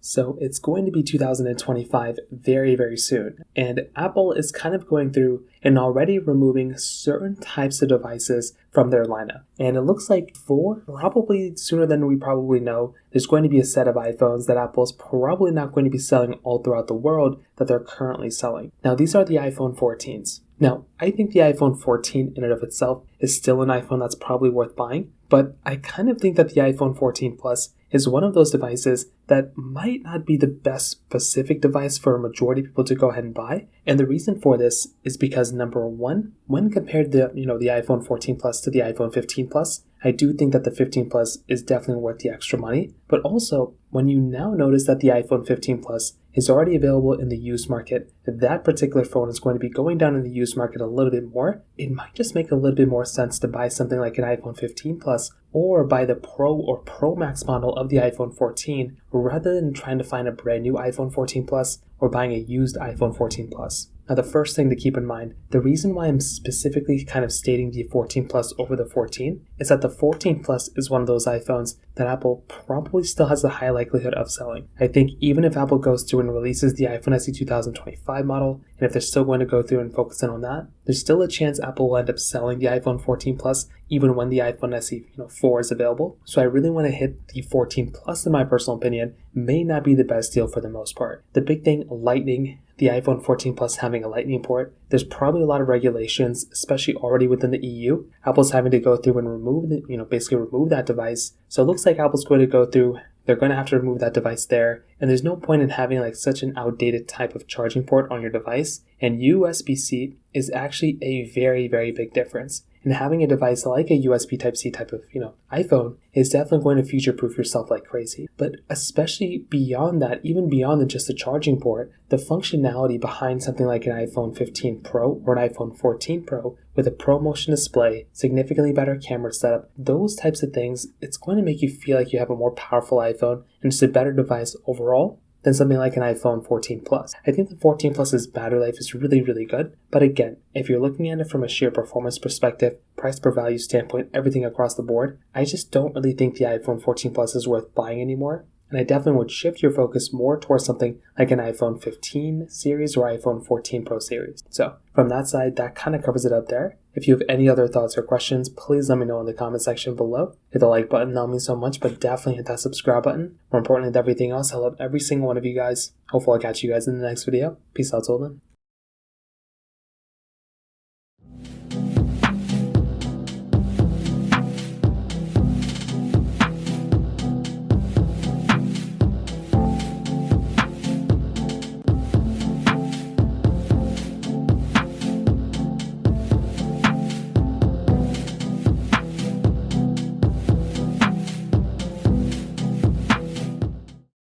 So it's going to be 2025 very, very soon. And Apple is kind of going through and already removing certain types of devices from their lineup. And it looks like probably sooner than we probably know, there's going to be a set of iPhones that Apple's probably not going to be selling all throughout the world that they're currently selling. Now, these are the iPhone 14s. Now, I think the iPhone 14 in and of itself is still an iPhone that's probably worth buying, but I kind of think that the iPhone 14 Plus is one of those devices that might not be the best specific device for a majority of people to go ahead and buy. And the reason for this is because number one, when compared to the iPhone 14 Plus to the iPhone 15 Plus, I do think that the 15 Plus is definitely worth the extra money. But also, when you now notice that the iPhone 15 Plus is already available in the used market, that particular phone is going to be going down in the used market a little bit more, it might just make a little bit more sense to buy something like an iPhone 15 Plus or buy the Pro or Pro Max model of the iPhone 14 rather than trying to find a brand new iPhone 14 Plus or buying a used iPhone 14 Plus. Now, the first thing to keep in mind, the reason why I'm specifically kind of stating the 14 Plus over the 14 is that the 14 Plus is one of those iPhones that Apple probably still has a high likelihood of selling. I think even if Apple goes through and releases the iPhone SE 2025 model, and if they're still going to go through and focus in on that, there's still a chance Apple will end up selling the iPhone 14 Plus even when the iPhone SE 4 is available. So I really want to hit the 14 Plus, in my personal opinion, may not be the best deal for the most part. The big thing, Lightning, the iPhone 14 Plus having a Lightning port, there's probably a lot of regulations, especially already within the EU. Apple's having to go through and remove that device. So it looks like Apple's going to go through, they're going to have to remove that device there. And there's no point in having such an outdated type of charging port on your device. And USB-C is actually a very, very big difference. And having a device like a USB Type-C type of, iPhone is definitely going to future-proof yourself like crazy. But especially beyond that, even beyond than just the charging port, the functionality behind something like an iPhone 15 Pro or an iPhone 14 Pro with a ProMotion display, significantly better camera setup, those types of things, it's going to make you feel like you have a more powerful iPhone and just a better device overall than something like an iPhone 14 Plus. I think the 14 Plus's battery life is really, really good. But again, if you're looking at it from a sheer performance perspective, price per value standpoint, everything across the board, I just don't really think the iPhone 14 Plus is worth buying anymore. And I definitely would shift your focus more towards something like an iPhone 15 series or iPhone 14 Pro series. So from that side, that kind of covers it up there. If you have any other thoughts or questions, please let me know in the comment section below. Hit the like button, that'll mean so much, but definitely hit that subscribe button. More importantly than everything else, I love every single one of you guys. Hopefully I'll catch you guys in the next video. Peace out till then.